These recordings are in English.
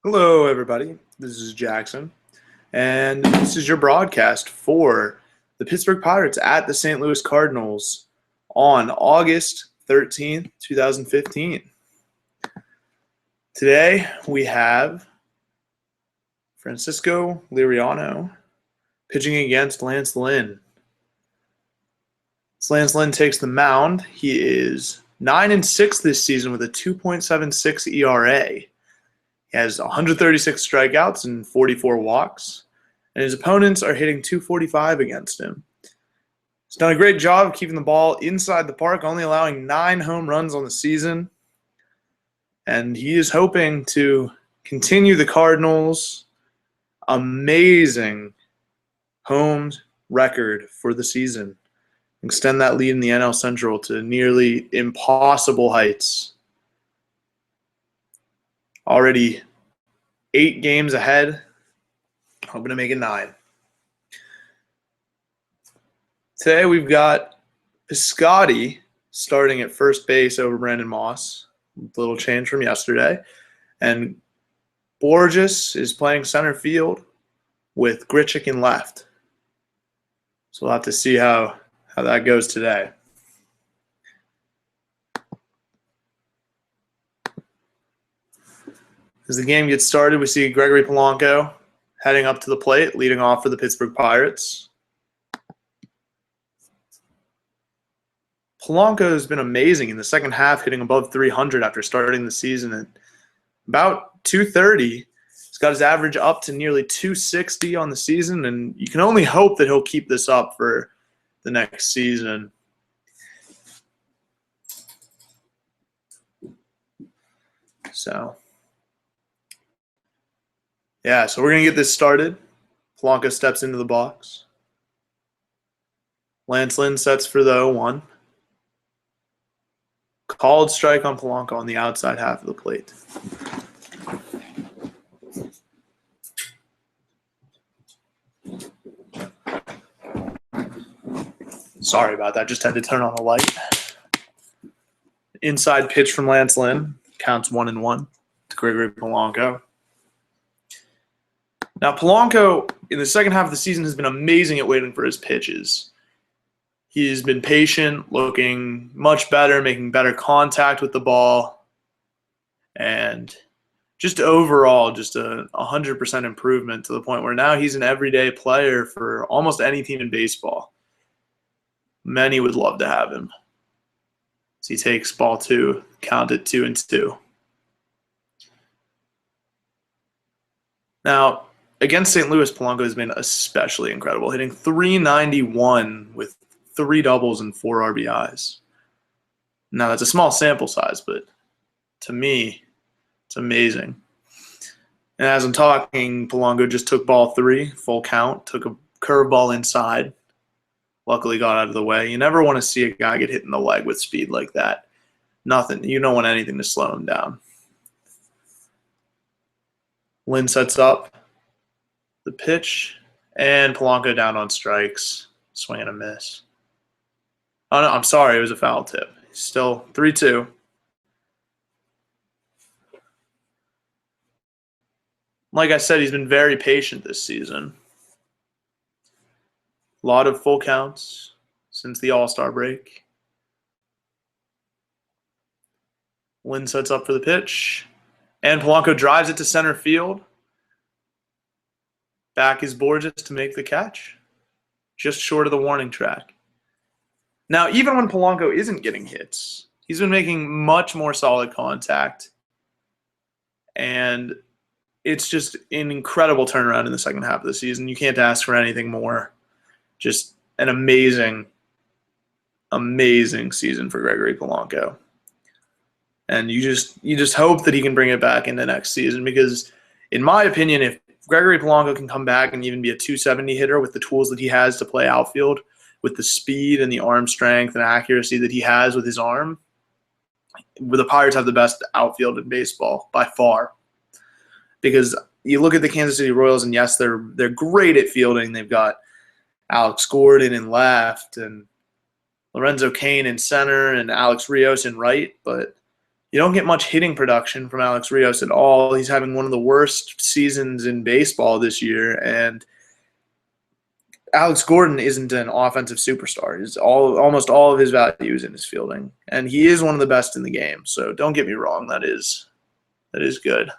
Hello, everybody. This is Jackson, and this is your broadcast for the Pittsburgh Pirates at the St. Louis Cardinals on August 13th, 2015. Today, we have Francisco Liriano pitching against Lance Lynn. As Lance Lynn takes the mound, he is 9-6 this season with a 2.76 ERA. He has 136 strikeouts and 44 walks, and his opponents are hitting .245 against him. He's done a great job of keeping the ball inside the park, only allowing 9 home runs on the season, and he is hoping to continue the Cardinals' amazing home record for the season, extend that lead in the NL Central to nearly impossible heights. Already 8 games ahead, hoping to make it 9. Today we've got Piscotty starting at first base over Brandon Moss, a little change from yesterday, and Borges is playing center field with Grichuk in left. So we'll have to see how that goes today. As the game gets started, we see Gregory Polanco heading up to the plate, leading off for the Pittsburgh Pirates. Polanco has been amazing in the second half, hitting above 300 after starting the season at about 230. He's got his average up to nearly 260 on the season, and you can only hope that he'll keep this up for the next season. So we're going to get this started. Polanco steps into the box. Lance Lynn sets for the 0-1. Called strike on Polanco on the outside half of the plate. Sorry about that. Just had to turn on the light. Inside pitch from Lance Lynn. Counts 1-1 to Gregory Polanco. Now, Polanco, in the second half of the season, has been amazing at waiting for his pitches. He's been patient, looking much better, making better contact with the ball, and just overall, just a 100% improvement to the point where now he's an everyday player for almost any team in baseball. Many would love to have him. So he takes ball 2, count it 2-2. Now, against St. Louis, Polanco has been especially incredible, hitting .391 with 3 doubles and 4 RBIs. Now, that's a small sample size, but to me, it's amazing. And as I'm talking, Polanco just took ball 3, full count, took a curveball inside. Luckily got out of the way. You never want to see a guy get hit in the leg with speed like that. Nothing. You don't want anything to slow him down. Lynn sets up the pitch, and Polanco down on strikes. Swing and a miss. Oh, no, I'm sorry. It was a foul tip. Still 3-2. Like I said, he's been very patient this season. A lot of full counts since the All-Star break. Lynn sets up for the pitch, and Polanco drives it to center field. Back is Borges to make the catch, just short of the warning track. Now, even when Polanco isn't getting hits, he's been making much more solid contact, and it's just an incredible turnaround in the second half of the season. You can't ask for anything more. Just an amazing, amazing season for Gregory Polanco. And you just hope that he can bring it back into next season because, in my opinion, if Gregory Polanco can come back and even be a .270 hitter with the tools that he has to play outfield, with the speed and the arm strength and accuracy that he has with his arm, the Pirates have the best outfield in baseball by far. Because you look at the Kansas City Royals, and yes, they're great at fielding. They've got Alex Gordon in left and Lorenzo Cain in center and Alex Rios in right. But You don't get much hitting production from Alex Rios at all. He's having one of the worst seasons in baseball this year, and Alex Gordon isn't an offensive superstar. Almost all of his value is in his fielding, and he is one of the best in the game. So don't get me wrong, that is good.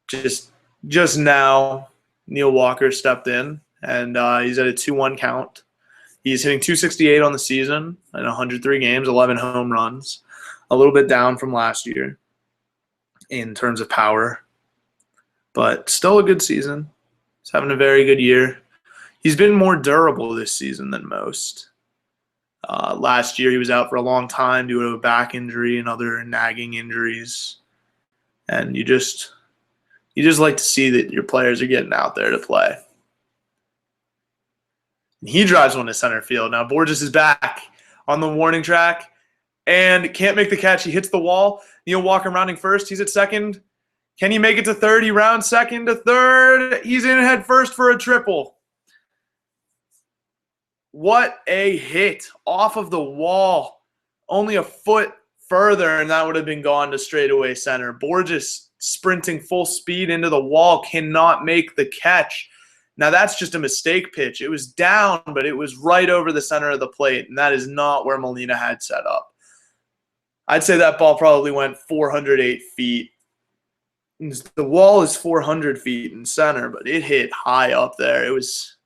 Just now, Neil Walker stepped in, and he's at a 2-1 count. He's hitting .268 on the season in 103 games, 11 home runs, a little bit down from last year in terms of power, but still a good season. He's having a very good year. He's been more durable this season than most. Last year he was out for a long time due to a back injury and other nagging injuries, and you just like to see that your players are getting out there to play. He drives one to center field. Now Borges is back on the warning track and can't make the catch. He hits the wall. Neil Walker rounding first. He's at second. Can he make it to third? He rounds second to third. He's in head first for a triple. What a hit off of the wall. Only a foot further, and that would have been gone to straightaway center. Borges sprinting full speed into the wall, cannot make the catch. Now, that's just a mistake pitch. It was down, but it was right over the center of the plate, and that is not where Molina had set up. I'd say that ball probably went 408 feet. The wall is 400 feet in center, but it hit high up there. It was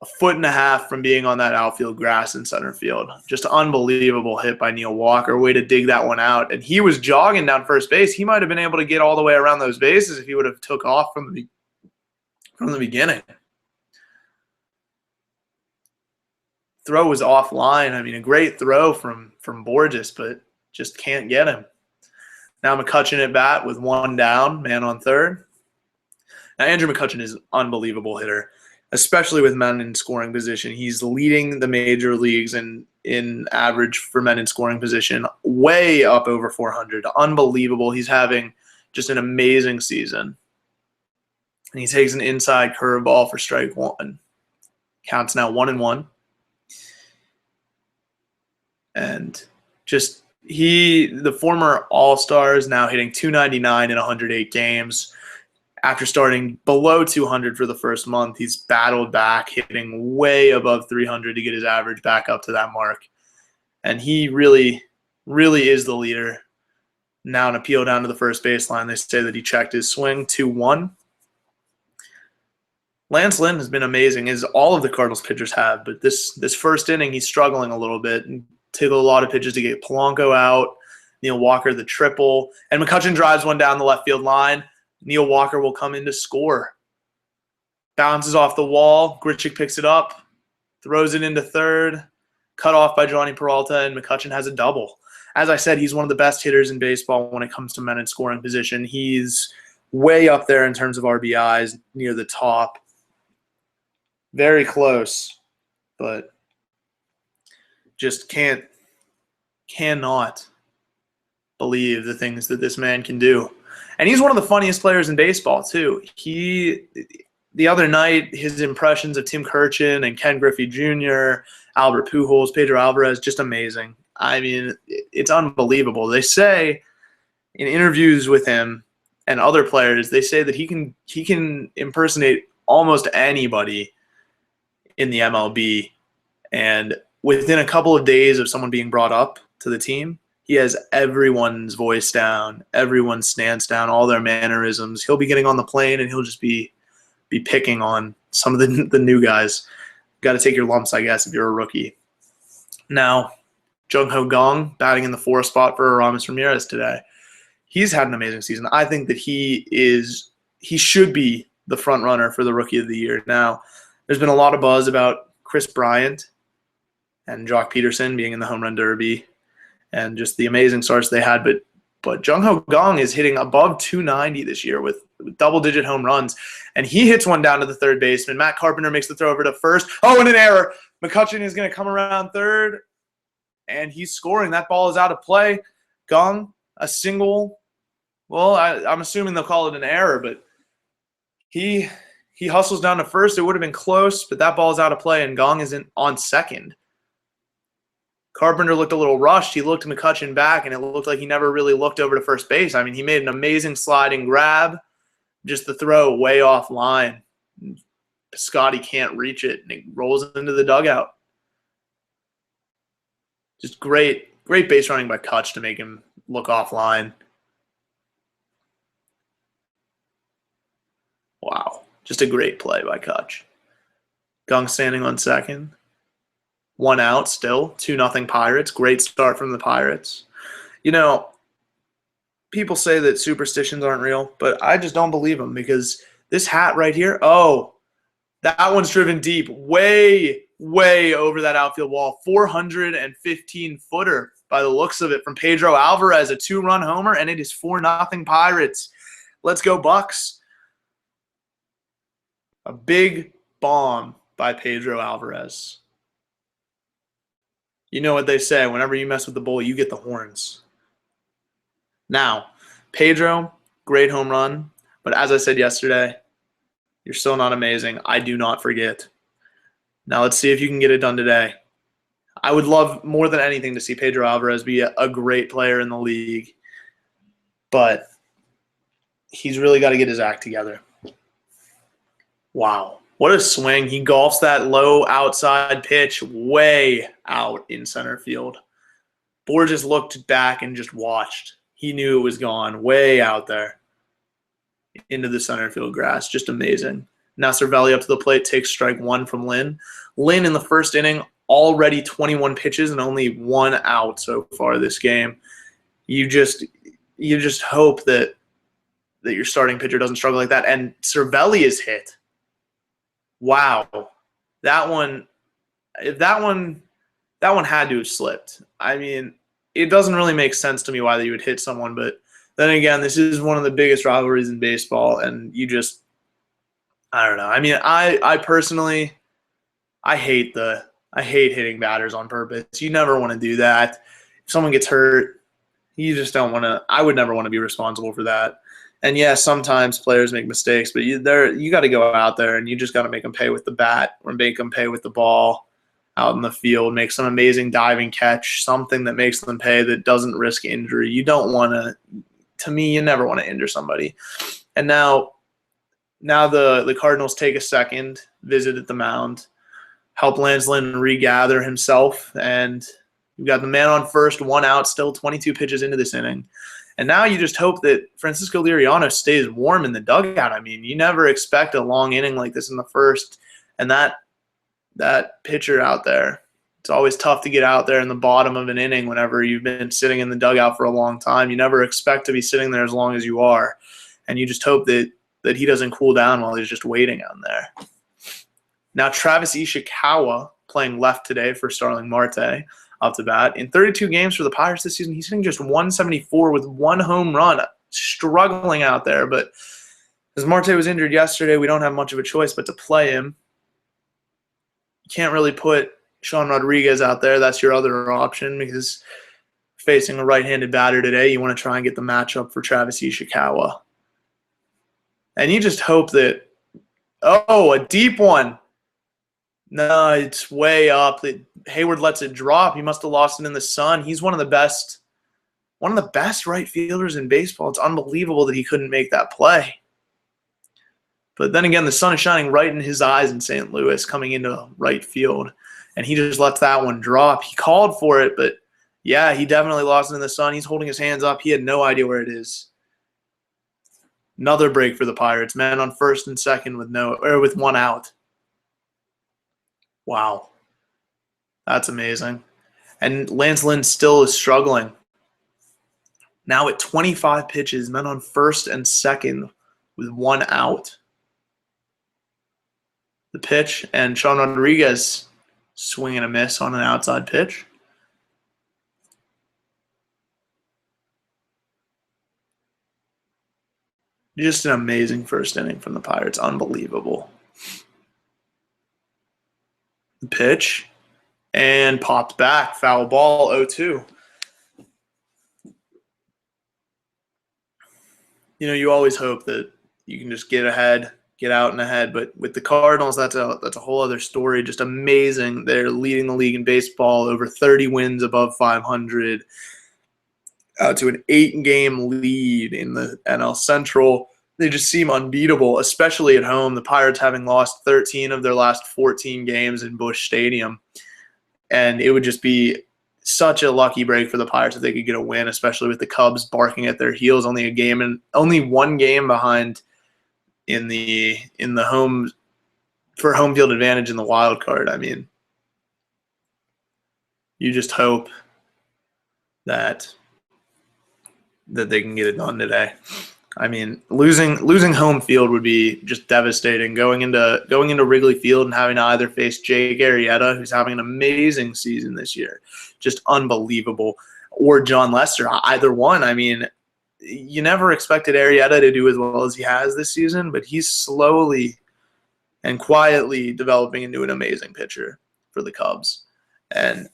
a foot and a half from being on that outfield grass in center field. Just an unbelievable hit by Neil Walker. Way to dig that one out. And he was jogging down first base. He might have been able to get all the way around those bases if he would have took off from the beginning. Throw was offline. I mean, a great throw from Borges, but just can't get him. Now McCutchen at bat with one down, man on third. Now Andrew McCutchen is an unbelievable hitter, especially with men in scoring position. He's leading the major leagues in average for men in scoring position, way up over 400. Unbelievable. He's having just an amazing season. And he takes an inside curveball for strike one. Counts now 1-1. And just the former All-Star is now hitting .299 in 108 games. After starting below 200 for the first month, he's battled back, hitting way above 300 to get his average back up to that mark. And he really, really is the leader. Now an appeal down to the first baseline. They say that he checked his swing 2-1. Lance Lynn has been amazing, as all of the Cardinals pitchers have, but this first inning he's struggling a little bit and took a lot of pitches to get Polanco out, Neil Walker the triple, and McCutchen drives one down the left field line. Neil Walker will come in to score. Bounces off the wall, Grichuk picks it up, throws it into third, cut off by Johnny Peralta, and McCutchen has a double. As I said, he's one of the best hitters in baseball when it comes to men in scoring position. He's way up there in terms of RBIs, near the top. Very close, but just cannot believe the things that this man can do. And he's one of the funniest players in baseball, too. The other night, his impressions of Tim Kurchin and Ken Griffey Jr., Albert Pujols, Pedro Alvarez, just amazing. I mean, it's unbelievable. They say in interviews with him and other players, they say that he can impersonate almost anybody in the MLB, and within a couple of days of someone being brought up to the team, he has everyone's voice down, everyone's stance down, all their mannerisms. He'll be getting on the plane and he'll just be picking on some of the new guys. Got to take your lumps, I guess, if you're a rookie. Now, Jung-Ho Kang batting in the 4th spot for Aramis Ramirez today. He's had an amazing season. I think that he should be the front runner for the Rookie of the Year. Now, there's been a lot of buzz about Chris Bryant and Jock Peterson being in the Home Run Derby and just the amazing starts they had. But Jung-Ho Kang is hitting above 290 this year with double-digit home runs, and he hits one down to the third baseman. Matt Carpenter makes the throw over to first. Oh, and an error. McCutchen is going to come around third, and he's scoring. That ball is out of play. Kang, a single. Well, I'm assuming they'll call it an error, but he hustles down to first. It would have been close, but that ball is out of play, and Kang is on second. Carpenter looked a little rushed. He looked McCutchen back, and it looked like he never really looked over to first base. I mean, he made an amazing sliding grab, just the throw way off line. Piscotty can't reach it, and it rolls into the dugout. Just great base running by Kutch to make him look offline. Wow, just a great play by Kutch. Gunk standing on second. 1 out still, 2-0 Pirates. Great start from the Pirates. You know, people say that superstitions aren't real, but I just don't believe them because this hat right here, oh, that one's driven deep, way over that outfield wall. 415-footer by the looks of it from Pedro Alvarez, a 2-run homer, and it is 4-0 Pirates. Let's go Bucks. A big bomb by Pedro Alvarez. You know what they say, whenever you mess with the bull, you get the horns. Now, Pedro, great home run, but as I said yesterday, you're still not amazing. I do not forget. Now let's see if you can get it done today. I would love more than anything to see Pedro Alvarez be a great player in the league, but he's really got to get his act together. Wow. What a swing. He golfs that low outside pitch way out in center field. Bohr just looked back and just watched. He knew it was gone way out there into the center field grass. Just amazing. Now Cervelli up to the plate, takes strike 1 from Lynn. Lynn in the first inning, already 21 pitches and only 1 out so far this game. You just hope that your starting pitcher doesn't struggle like that. And Cervelli is hit. Wow, that one had to have slipped. I mean, it doesn't really make sense to me why you would hit someone, but then again, this is one of the biggest rivalries in baseball, and I don't know. I mean, I personally, I hate hitting batters on purpose. You never want to do that. If someone gets hurt, you just don't want to. I would never want to be responsible for that. And yeah, sometimes players make mistakes, but you got to go out there and you just got to make them pay with the bat or make them pay with the ball out in the field, make some amazing diving catch, something that makes them pay that doesn't risk injury. You don't want to me, you never want to injure somebody. And now the Cardinals take a second visit at the mound, help Lance Lynn regather himself, and you've got the man on first, 1 out, still 22 pitches into this inning. And now you just hope that Francisco Liriano stays warm in the dugout. I mean, you never expect a long inning like this in the first. And that pitcher out there, it's always tough to get out there in the bottom of an inning whenever you've been sitting in the dugout for a long time. You never expect to be sitting there as long as you are. And you just hope that he doesn't cool down while he's just waiting on there. Now, Travis Ishikawa playing left today for Starling Marte. Off the bat. In 32 games for the Pirates this season, he's hitting just 174 with 1 home run. Struggling out there, but as Marte was injured yesterday, we don't have much of a choice but to play him. You can't really put Sean Rodriguez out there. That's your other option because facing a right-handed batter today, you want to try and get the matchup for Travis Ishikawa. And you just hope that – oh, a deep one. No, it's way up. Hayward lets it drop. He must have lost it in the sun. He's one of the best right fielders in baseball. It's unbelievable that he couldn't make that play. But then again, the sun is shining right in his eyes in St. Louis coming into right field, and he just lets that one drop. He called for it, but yeah, he definitely lost it in the sun. He's holding his hands up. He had no idea where it is. Another break for the Pirates. Man on first and second with 1 out. Wow. That's amazing. And Lance Lynn still is struggling. Now at 25 pitches, men on first and second with 1 out. The pitch, and Sean Rodriguez swing and a miss on an outside pitch. Just an amazing first inning from the Pirates. Unbelievable. The pitch, and popped back. Foul ball, 0-2. You know, you always hope that you can just get ahead get out and ahead. But with the Cardinals, that's a whole other story. Just amazing. They're leading the league in baseball, over 30 wins above 500, to an 8-game lead in the NL Central. They just seem unbeatable, especially at home. The Pirates having lost 13 of their last 14 games in Busch Stadium. And it would just be such a lucky break for the Pirates if they could get a win, especially with the Cubs barking at their heels. Only one game behind in the home for home field advantage in the wild card. I mean, you just hope that they can get it done today. I mean, losing home field would be just devastating. Going into Wrigley Field and having to either face Jake Arrieta, who's having an amazing season this year, just unbelievable, or John Lester, either one. I mean, you never expected Arrieta to do as well as he has this season, but he's slowly and quietly developing into an amazing pitcher for the Cubs. And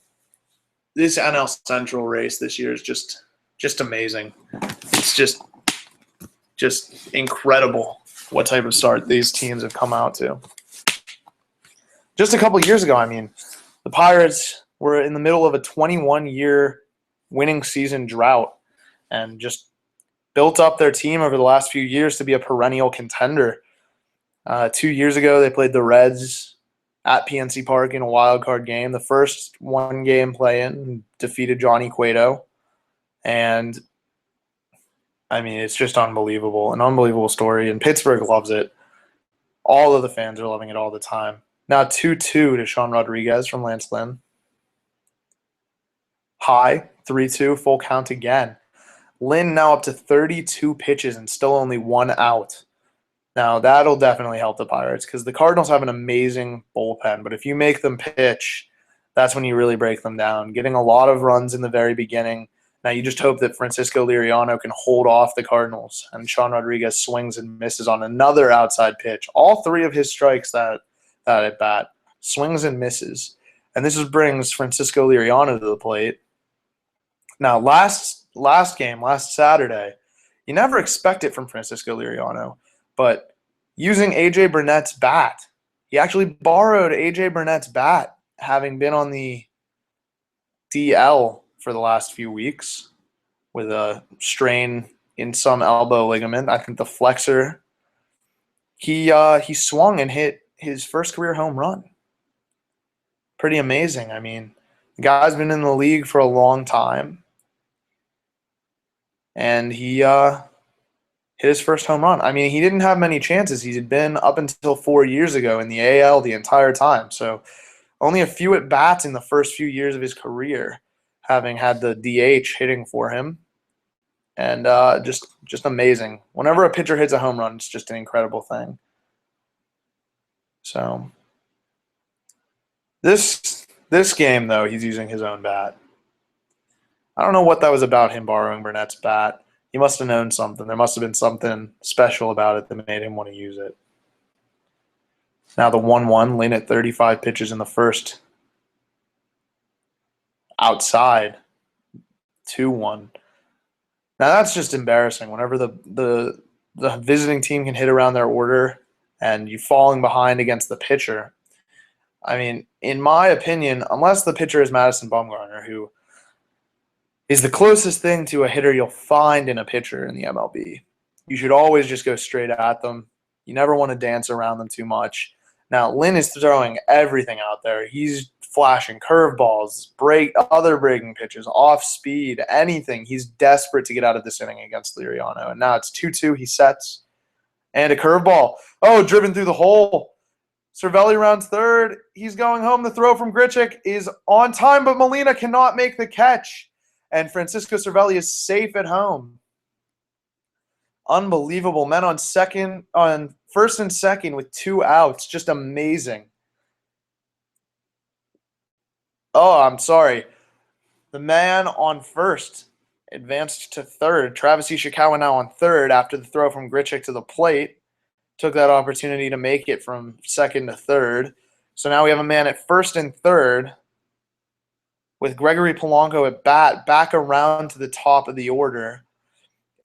this NL Central race this year is just amazing. It's just incredible what type of start these teams have come out to. Just a couple years ago, I mean, the Pirates were in the middle of a 21-year winning season drought and just built up their team over the last few years to be a perennial contender. 2 years ago, they played the Reds at PNC Park in a wild card game. The first one-game play-in, defeated Johnny Cueto. And I mean, it's just unbelievable, an unbelievable story, and Pittsburgh loves it. All of the fans are loving it all the time. Now 2-2 to Sean Rodriguez from Lance Lynn. High, 3-2, full count again. Lynn now up to 32 pitches and still only 1 out. Now, that'll definitely help the Pirates because the Cardinals have an amazing bullpen, but if you make them pitch, that's when you really break them down. Getting a lot of runs in the very beginning. Now, you just hope that Francisco Liriano can hold off the Cardinals, and Sean Rodriguez swings and misses on another outside pitch. All 3 of his strikes that at bat, swings and misses. And this brings Francisco Liriano to the plate. Now, last Saturday, you never expect it from Francisco Liriano, but using A.J. Burnett's bat, he actually borrowed A.J. Burnett's bat, having been on the DL for the last few weeks with a strain in some elbow ligament. I think the flexor. He swung and hit his first career home run. Pretty amazing. I mean, the guy's been in the league for a long time, and he hit his first home run. I mean, he didn't have many chances. He had been up until 4 years ago in the AL the entire time, so only a few at-bats in the first few years of his career, having had the DH hitting for him. And just amazing. Whenever a pitcher hits a home run, it's just an incredible thing. So this game, though, he's using his own bat. I don't know what that was about, him borrowing Burnett's bat. He must have known something. There must have been something special about it that made him want to use it. Now the 1-1, Lynn at 35 pitches in the first. Outside, 2-1. Now that's just embarrassing. Whenever the visiting team can hit around their order and you falling behind against the pitcher. I mean, in my opinion, unless the pitcher is Madison Bumgarner, who is the closest thing to a hitter you'll find in a pitcher in the MLB, you should always just go straight at them. You never want to dance around them too much. Now, Lynn is throwing everything out there. He's flashing curveballs, other breaking pitches, off speed, anything. He's desperate to get out of this inning against Liriano. And now it's 2-2. He sets. And a curveball. Oh, driven through the hole. Cervelli rounds third. He's going home. The throw from Grichuk is on time, but Molina cannot make the catch. And Francisco Cervelli is safe at home. Unbelievable. Men on first and second with 2 outs. Just amazing. Oh, I'm sorry. The man on first advanced to third. Travis Ishikawa now on third after the throw from Grichuk to the plate. Took that opportunity to make it from second to third. So now we have a man at first and third with Gregory Polanco at bat, back around to the top of the order.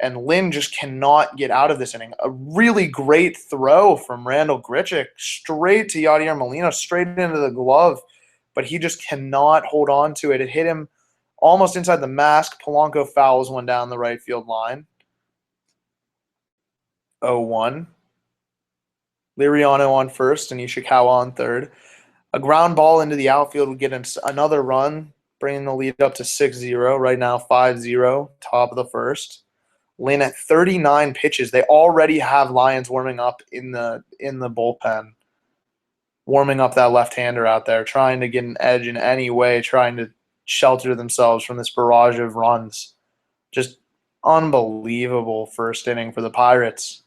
and Lynn just cannot get out of this inning. A really great throw from Randall Grichuk straight to Yadier Molina, straight into the glove, but he just cannot hold on to it. It hit him almost inside the mask. Polanco fouls one down the right field line. 0-1. Liriano on first and Ishikawa on third. A ground ball into the outfield would get another run, bringing the lead up to 6-0. Right now, 5-0, top of the first. Lynn at 39 pitches. They already have Lions warming up in the bullpen, warming up that left-hander out there, trying to get an edge in any way, trying to shelter themselves from this barrage of runs. Just unbelievable first inning for the Pirates.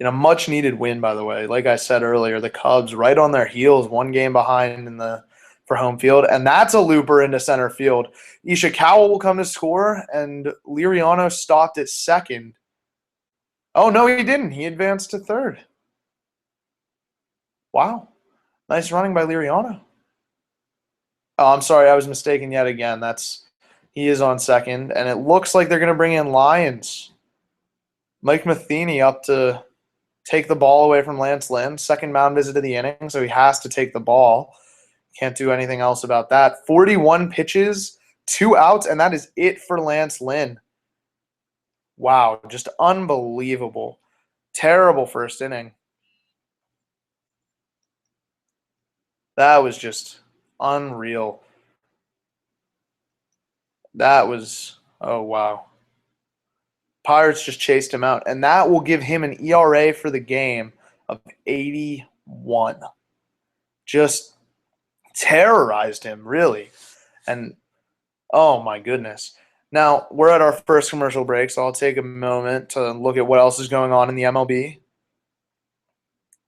A much-needed win, by the way. Like I said earlier, the Cubs right on their heels, one game behind for home field, and that's a looper into center field. Ishikawa will come to score, and Liriano stopped at second. Oh, no, he didn't. He advanced to third. Wow. Nice running by Liriano. Oh, I'm sorry. I was mistaken yet again. He is on second, and it looks like they're going to bring in Lyons. Mike Matheny up to take the ball away from Lance Lynn. Second mound visit of the inning, so he has to take the ball. Can't do anything else about that. 41 pitches, 2 outs, and that is it for Lance Lynn. Wow, just unbelievable. Terrible first inning. That was just unreal. That was, oh, wow. Pirates just chased him out, and that will give him an ERA for the game of 81. Just terrorized him, really. And, oh, my goodness. Now, we're at our first commercial break, so I'll take a moment to look at what else is going on in the MLB.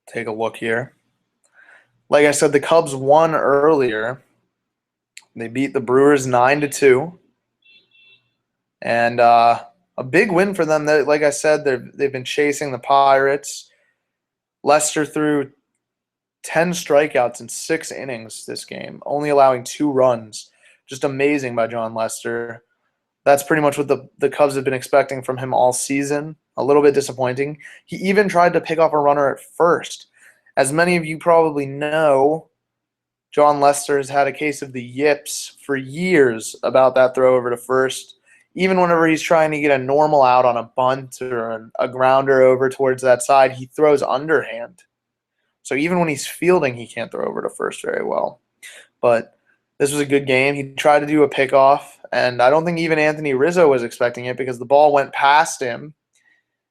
Take a look here. Like I said, the Cubs won earlier. They beat the Brewers 9-2. And a big win for them. Like I said, they've been chasing the Pirates. Lester threw 10 strikeouts in 6 innings this game, only allowing 2 runs. Just amazing by John Lester. That's pretty much what the Cubs have been expecting from him all season. A little bit disappointing. He even tried to pick off a runner at first. As many of you probably know, John Lester has had a case of the yips for years about that throw over to first. Even whenever he's trying to get a normal out on a bunt or a grounder over towards that side, he throws underhand. So even when he's fielding, he can't throw over to first very well. But this was a good game. He tried to do a pickoff, and I don't think even Anthony Rizzo was expecting it because the ball went past him.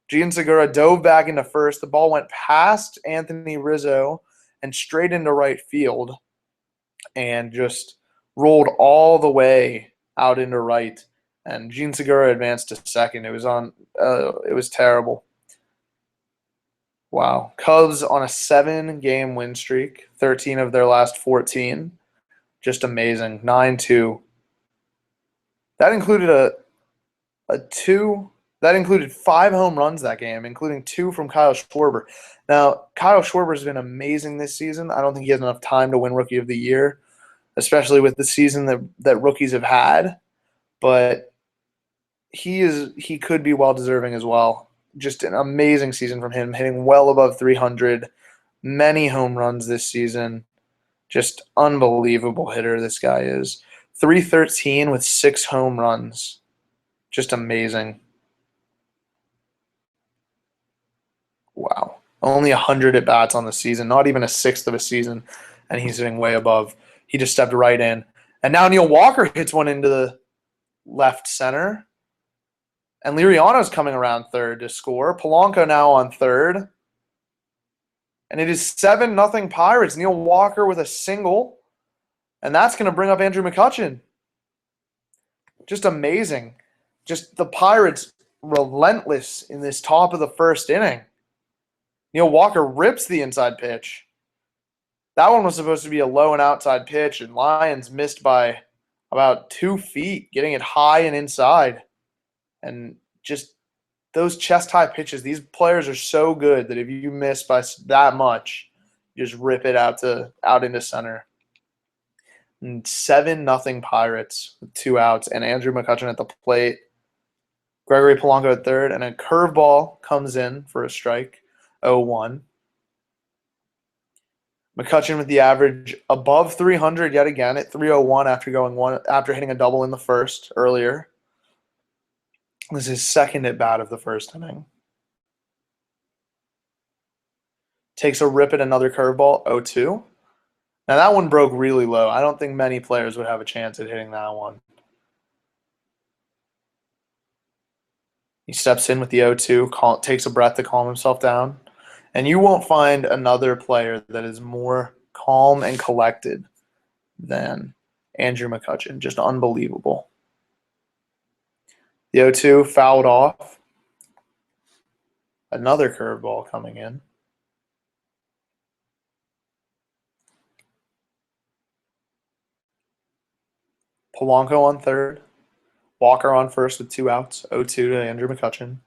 Gian Segura dove back into first. The ball went past Anthony Rizzo and straight into right field and just rolled all the way out into right. And Gian Segura advanced to second. It was terrible. Wow. Cubs on a 7-game win streak, 13 of their last 14. Just amazing. 9-2. That included That included 5 home runs that game, including 2 from Kyle Schwarber. Now, Kyle Schwarber has been amazing this season. I don't think he has enough time to win Rookie of the Year, especially with the season that rookies have had. But he could be well deserving as well. Just an amazing season from him, hitting well above 300, many home runs this season. Just unbelievable hitter this guy is. 313 with 6 home runs. Just amazing. Wow. Only 100 at-bats on the season, not even a sixth of a season, and he's hitting way above. He just stepped right in. And now Neil Walker hits one into the left center. And Liriano's coming around third to score. Polanco now on third. And it is 7-0 Pirates. Neil Walker with a single. And that's going to bring up Andrew McCutchen. Just amazing. Just the Pirates relentless in this top of the first inning. Neil Walker rips the inside pitch. That one was supposed to be a low and outside pitch, and Lions missed by about 2 feet, getting it high and inside. And just those chest-high pitches, these players are so good that if you miss by that much, you just rip it out into center. And 7-0 Pirates with 2 outs, and Andrew McCutchen at the plate. Gregory Polanco at third, and a curveball comes in for a strike, 0-1. McCutchen with the average above 300 yet again at 301 after hitting a double in the first earlier. This is his second at bat of the first inning. Takes a rip at another curveball, 0-2. Now that one broke really low. I don't think many players would have a chance at hitting that one. He steps in with the 0-2, takes a breath to calm himself down. And you won't find another player that is more calm and collected than Andrew McCutchen. Just unbelievable. The 0-2 fouled off. Another curveball coming in. Polanco on third. Walker on first with 2 outs. 0-2 to Andrew McCutchen.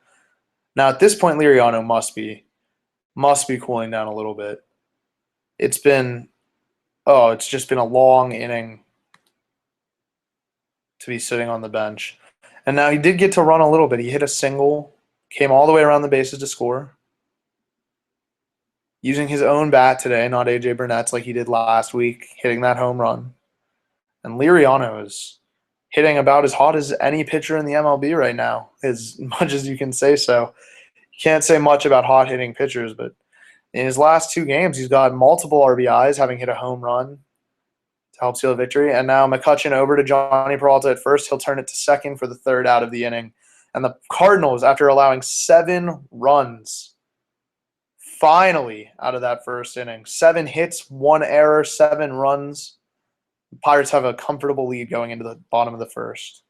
Now at this point, Liriano must be cooling down a little bit. It's just been a long inning to be sitting on the bench. And now he did get to run a little bit. He hit a single, came all the way around the bases to score. Using his own bat today, not A.J. Burnett's like he did last week, hitting that home run. And Liriano is hitting about as hot as any pitcher in the MLB right now, as much as you can say so. You can't say much about hot-hitting pitchers, but in his last 2 games, he's got multiple RBIs, having hit a home run to help seal a victory. And now McCutchen over to Johnny Peralta at first. He'll turn it to second for the third out of the inning. And the Cardinals, after allowing 7 runs, finally out of that first inning. 7 hits, 1 error, 7 runs. The Pirates have a comfortable lead going into the bottom of the first.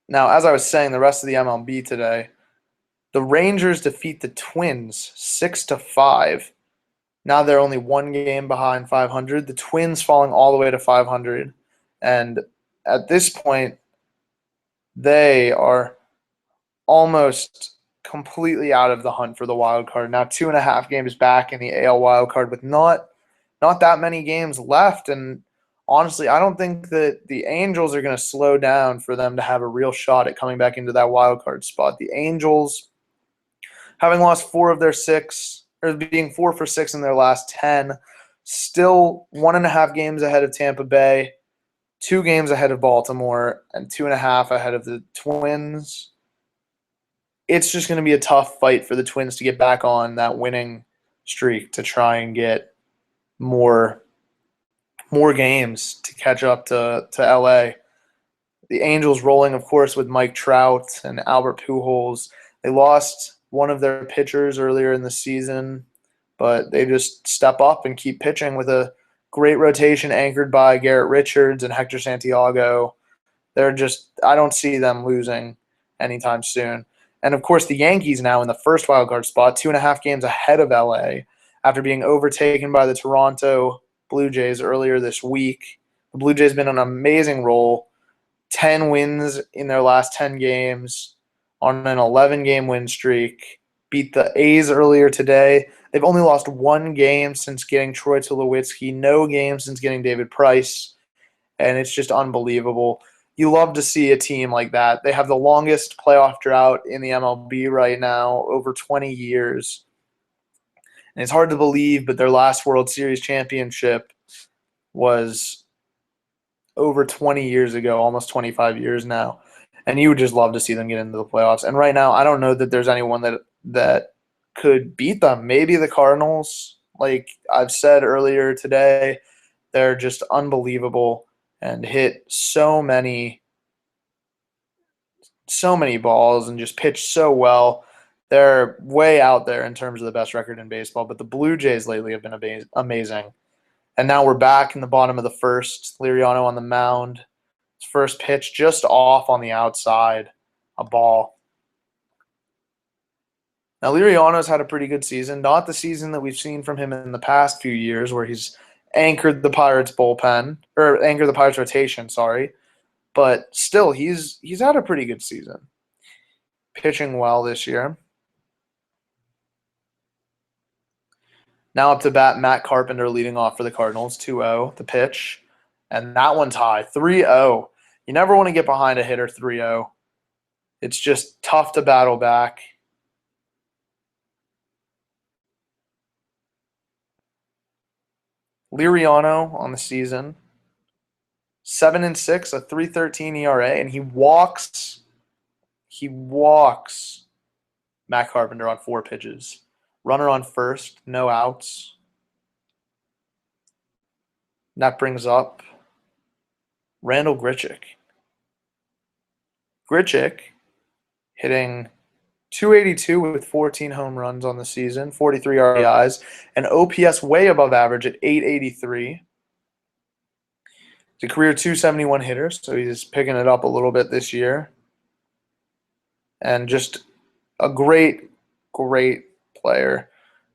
Now, as I was saying, the rest of the MLB today, the Rangers defeat the Twins 6-5. Now they're only 1 game behind 500. The Twins falling all the way to 500. And at this point, they are almost completely out of the hunt for the wild card. Now 2.5 games back in the AL wild card with not that many games left. And honestly, I don't think that the Angels are going to slow down for them to have a real shot at coming back into that wild card spot. The Angels, having lost 4 of their 6, or being 4 for 6 in their last 10, still 1.5 games ahead of Tampa Bay, 2 games ahead of Baltimore, and 2.5 ahead of the Twins. It's just going to be a tough fight for the Twins to get back on that winning streak to try and get more games to catch up to LA. The Angels rolling, of course, with Mike Trout and Albert Pujols. They lost one of their pitchers earlier in the season, but they just step up and keep pitching with a great rotation anchored by Garrett Richards and Hector Santiago. I don't see them losing anytime soon. And, of course, the Yankees now in the first wildcard spot, 2.5 games ahead of LA after being overtaken by the Toronto Blue Jays earlier this week. The Blue Jays been on an amazing roll, 10 wins in their last 10 games on an 11-game win streak, beat the A's earlier today. They've only lost 1 game since getting Troy Tulowitzki, no game since getting David Price, and it's just unbelievable. You love to see a team like that. They have the longest playoff drought in the MLB right now, over 20 years. And it's hard to believe, but their last World Series championship was over 20 years ago, almost 25 years now. And you would just love to see them get into the playoffs. And right now, I don't know that there's anyone that could beat them. Maybe the Cardinals, like I've said earlier today, they're just unbelievable and hit so many balls and just pitch so well. They're way out there in terms of the best record in baseball, but the Blue Jays lately have been amazing. And now we're back in the bottom of the first. Liriano on the mound. His first pitch just off on the outside, a ball. Now Liriano's had a pretty good season, not the season that we've seen from him in the past few years where he's anchored the Pirates rotation, sorry. But still, he's had a pretty good season. Pitching well this year. Now up to bat, Matt Carpenter leading off for the Cardinals, 2-0, the pitch. And that one's high, 3-0. You never want to get behind a hitter 3-0. It's just tough to battle back. Liriano on the season, 7-6, a 3.13 ERA, and he walks Matt Carpenter on 4 pitches. Runner on first, no outs. And that brings up Randall Grichuk. Grichuk hitting .282 with 14 home runs on the season, 43 RBIs, and OPS way above average at .883. He's a career .271 hitter, so he's picking it up a little bit this year. And just a great player.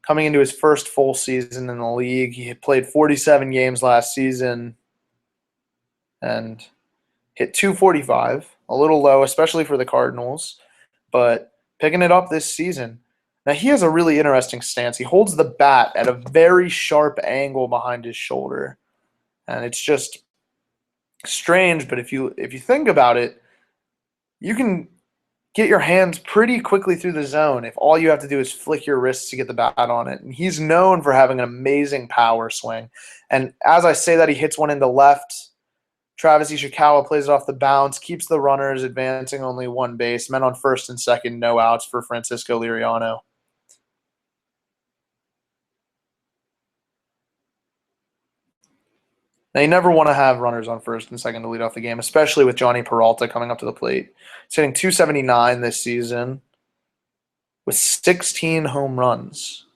Coming into his first full season in the league, he had played 47 games last season and hit .245, a little low, especially for the Cardinals, but picking it up this season. Now, he has a really interesting stance. He holds the bat at a very sharp angle behind his shoulder, and it's just strange, but if you think about it, you can get your hands pretty quickly through the zone if all you have to do is flick your wrists to get the bat on it. And he's known for having an amazing power swing. And as I say that, he hits one into left. Travis Ishikawa plays it off the bounce, keeps the runners, advancing only one base. Men on first and second, no outs for Francisco Liriano. Now, you never want to have runners on first and second to lead off the game, especially with Johnny Peralta coming up to the plate. He's hitting .279 this season with 16 home runs.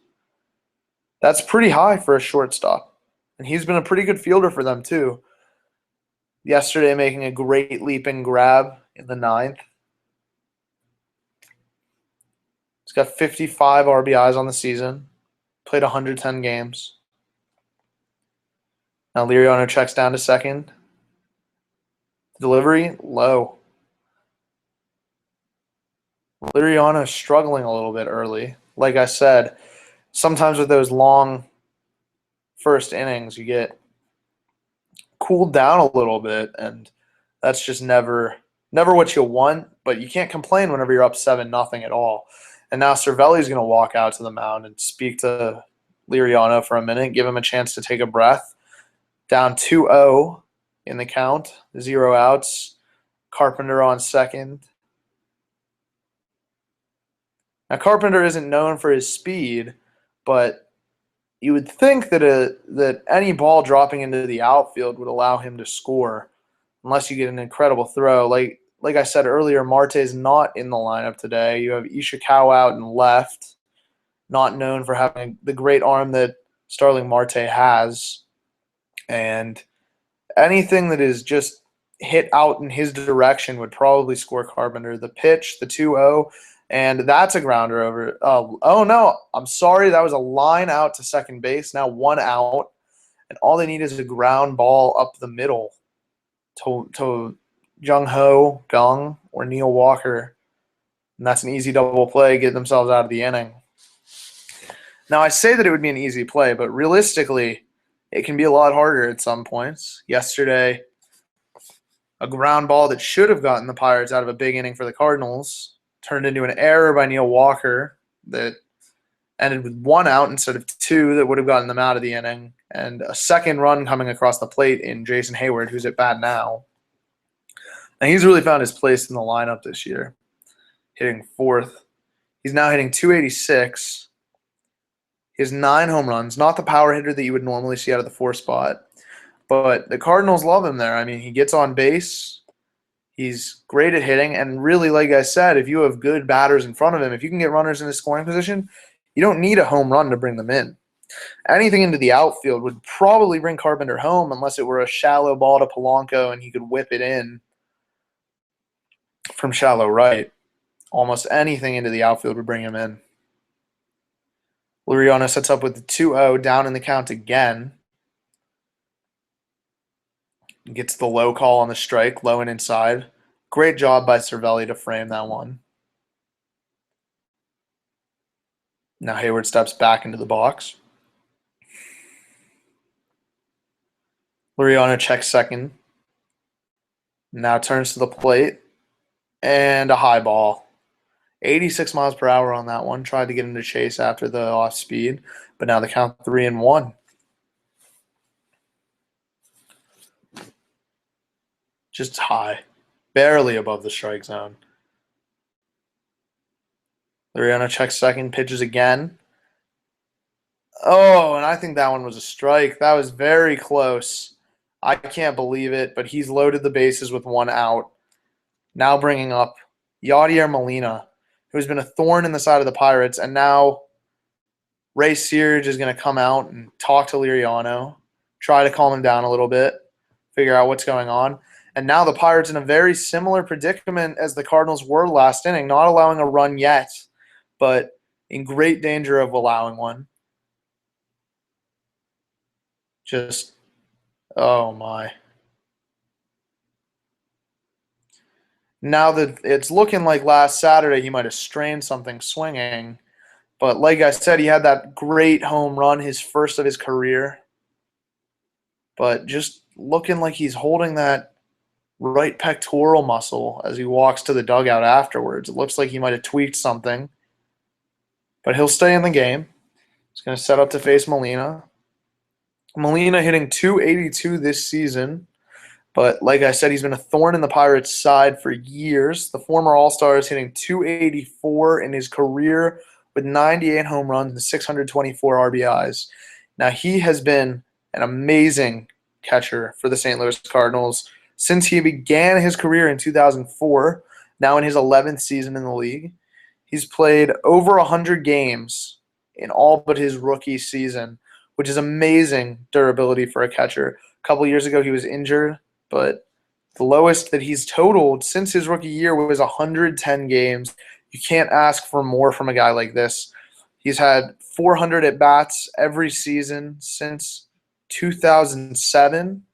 That's pretty high for a shortstop. And he's been a pretty good fielder for them, too. Yesterday, making a great leaping grab in the 9th. He's got 55 RBIs on the season, played 110 games. Now Liriano checks down to second. Delivery, low. Liriano is struggling a little bit early. Like I said, sometimes with those long first innings, you get cooled down a little bit, and that's just never what you want, but you can't complain whenever you're up 7-0 at all. And now Cervelli's going to walk out to the mound and speak to Liriano for a minute, give him a chance to take a breath. Down 2-0 in the count, 0 outs. Carpenter on second. Now, Carpenter isn't known for his speed, but you would think that any ball dropping into the outfield would allow him to score, unless you get an incredible throw. Like I said earlier, Marte's not in the lineup today. You have Ishikawa out in left, not known for having the great arm that Starling Marte has. And anything that is just hit out in his direction would probably score Carpenter. The pitch, the 2-0, and that's a grounder over. Oh, no, I'm sorry. That was a line out to second base. Now 1 out, and all they need is a ground ball up the middle to Jung-Ho Kang or Neil Walker, and that's an easy double play, get themselves out of the inning. Now, I say that it would be an easy play, but realistically, it can be a lot harder at some points. Yesterday, a ground ball that should have gotten the Pirates out of a big inning for the Cardinals turned into an error by Neil Walker that ended with 1 out instead of 2 that would have gotten them out of the inning, and a second run coming across the plate in Jason Hayward, who's at bat now. And he's really found his place in the lineup this year, hitting 4th. He's now hitting .286. He has 9 home runs, not the power hitter that you would normally see out of the 4 spot. But the Cardinals love him there. I mean, he gets on base. He's great at hitting. And really, like I said, if you have good batters in front of him, if you can get runners in his scoring position, you don't need a home run to bring them in. Anything into the outfield would probably bring Carpenter home unless it were a shallow ball to Polanco and he could whip it in from shallow right. Almost anything into the outfield would bring him in. Liriano sets up with the 2-0, down in the count again. Gets the low call on the strike, low and inside. Great job by Cervelli to frame that one. Now Hayward steps back into the box. Liriano checks second. Now turns to the plate and a high ball. 86 miles per hour on that one. Tried to get into chase after the off speed, but now the count 3-1. Just high, barely above the strike zone. Liriano checks second, pitches again. Oh, and I think that one was a strike. That was very close. I can't believe it, but he's loaded the bases with one out. Now bringing up Yadier Molina, who's been a thorn in the side of the Pirates, and now Ray Searage is going to come out and talk to Liriano, try to calm him down a little bit, figure out what's going on. And now the Pirates in a very similar predicament as the Cardinals were last inning, not allowing a run yet, but in great danger of allowing one. Just, oh my. Now that it's looking like last Saturday he might have strained something swinging. But like I said, he had that great home run, his first of his career. But just looking like he's holding that right pectoral muscle as he walks to the dugout afterwards. It looks like he might have tweaked something. But he'll stay in the game. He's going to set up to face Molina. Molina hitting .282 this season. But like I said, he's been a thorn in the Pirates' side for years. The former All-Star is hitting .284 in his career with 98 home runs and 624 RBIs. Now, he has been an amazing catcher for the St. Louis Cardinals since he began his career in 2004, now in his 11th season in the league. He's played over 100 games in all but his rookie season, which is amazing durability for a catcher. A couple years ago, he was injured, but the lowest that he's totaled since his rookie year was 110 games. You can't ask for more from a guy like this. He's had 400 at-bats every season since 2007.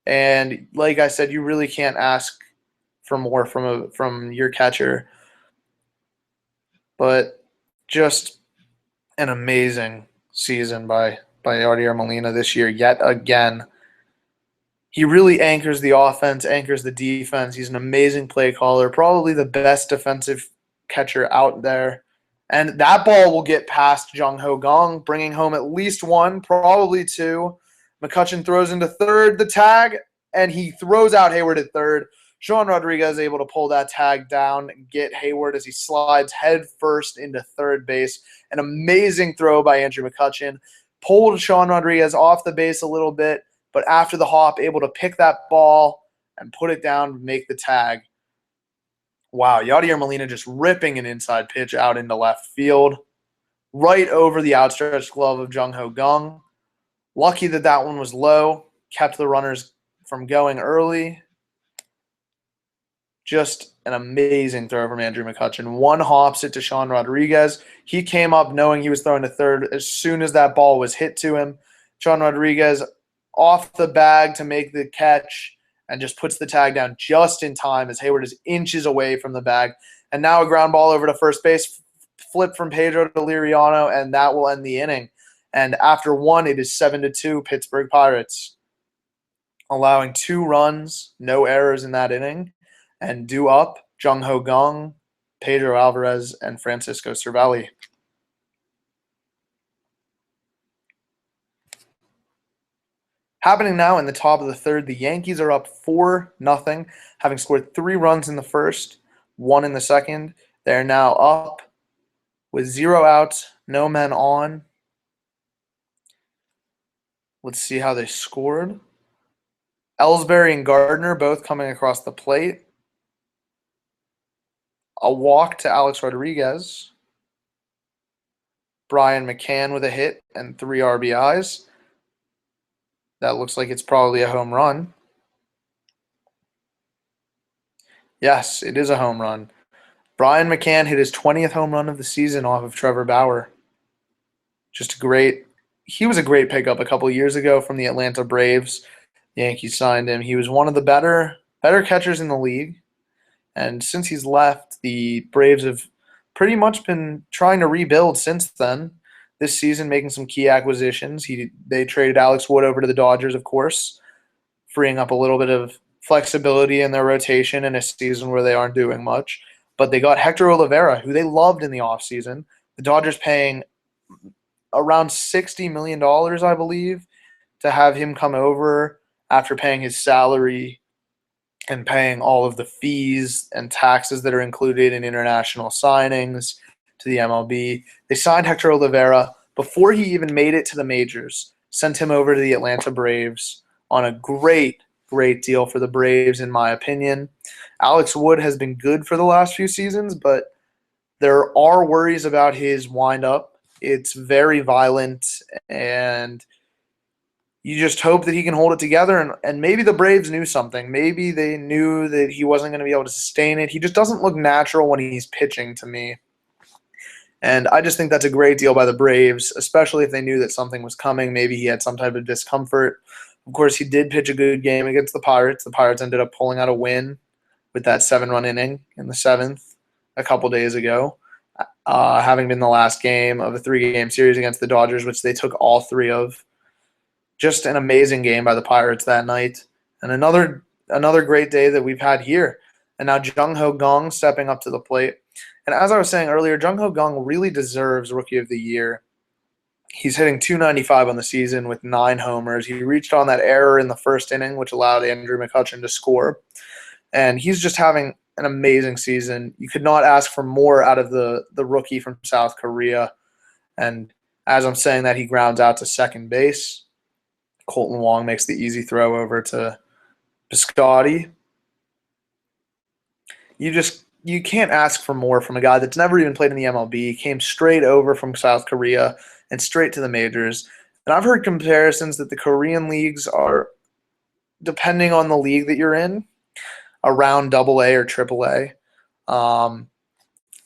And like I said, you really can't ask for more from your catcher. But just an amazing season by Yadier Molina this year yet again. He really anchors the offense, anchors the defense. He's an amazing play caller, probably the best defensive catcher out there. And that ball will get past Jung Ho Gong, bringing home at least one, probably two. McCutchen throws into third, the tag, and he throws out Hayward at third. Sean Rodriguez is able to pull that tag down and get Hayward as he slides head first into third base. An amazing throw by Andrew McCutchen. Pulled Sean Rodriguez off the base a little bit, but after the hop, able to pick that ball and put it down and make the tag. Wow, Yadier Molina just ripping an inside pitch out into left field, right over the outstretched glove of Jung Ho Gong. Lucky that that one was low, kept the runners from going early. Just an amazing throw from Andrew McCutchen. One hops it to Sean Rodriguez. He came up knowing he was throwing to third as soon as that ball was hit to him. Sean Rodriguez off the bag to make the catch and just puts the tag down just in time as Hayward is inches away from the bag. And now a ground ball over to first base, flip from Pedro to Liriano, and that will end the inning. And after one, it is 7-2 Pittsburgh Pirates, allowing 2 runs, no errors in that inning, and due up Jung Ho Gong, Pedro Alvarez, and Francisco Cervelli. Happening now in the top of the third, the Yankees are up 4-0, having scored 3 runs in the first, 1 in the second. They're now up with 0 outs, no men on. Let's see how they scored. Ellsbury and Gardner both coming across the plate. A walk to Alex Rodriguez. Brian McCann with a hit and 3 RBIs. That looks like it's probably a home run. Yes, it is a home run. Brian McCann hit his 20th home run of the season off of Trevor Bauer. He was a great pickup a couple years ago from the Atlanta Braves. The Yankees signed him. He was one of the better catchers in the league. And since he's left, the Braves have pretty much been trying to rebuild since then. This season, making some key acquisitions. They traded Alex Wood over to the Dodgers, of course, freeing up a little bit of flexibility in their rotation in a season where they aren't doing much. But they got Hector Oliveira, who they loved in the offseason. The Dodgers paying around $60 million, I believe, to have him come over after paying his salary and paying all of the fees and taxes that are included in international signings to the MLB. They signed Hector Oliveira before he even made it to the majors, sent him over to the Atlanta Braves on a great deal for the Braves, in my opinion. Alex Wood has been good for the last few seasons, but there are worries about his windup. It's very violent, and you just hope that he can hold it together. And maybe the Braves knew something. Maybe they knew that he wasn't going to be able to sustain it. He just doesn't look natural when he's pitching to me. And I just think that's a great deal by the Braves, especially if they knew that something was coming. Maybe he had some type of discomfort. Of course, he did pitch a good game against the Pirates. The Pirates ended up pulling out a win with that 7-run inning in the 7th a couple days ago, having been the last game of a 3-game series against the Dodgers, which they took all 3 of. Just an amazing game by the Pirates that night. And another great day that we've had here. And now Jung-Ho Kang stepping up to the plate. And as I was saying earlier, Jung-Ho Kang really deserves Rookie of the Year. He's hitting .295 on the season with 9 homers. He reached on that error in the first inning, which allowed Andrew McCutchen to score. And he's just having an amazing season. You could not ask for more out of the rookie from South Korea. And as I'm saying that, he grounds out to second base. Colton Wong makes the easy throw over to Piscotty. You can't ask for more from a guy that's never even played in the MLB, came straight over from South Korea and straight to the majors. And I've heard comparisons that the Korean leagues are, depending on the league that you're in, around AA or AAA.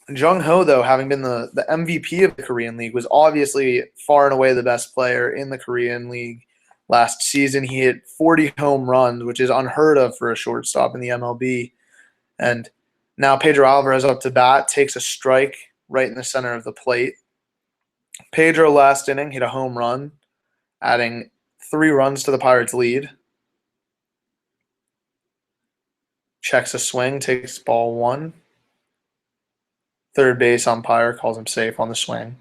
Jung-Ho, though, having been the MVP of the Korean League, was obviously far and away the best player in the Korean League. Last season, he hit 40 home runs, which is unheard of for a shortstop in the MLB. And now Pedro Alvarez up to bat, takes a strike right in the center of the plate. Pedro last inning hit a home run, adding 3 runs to the Pirates' lead. Checks a swing, takes ball 1. Third base umpire calls him safe on the swing.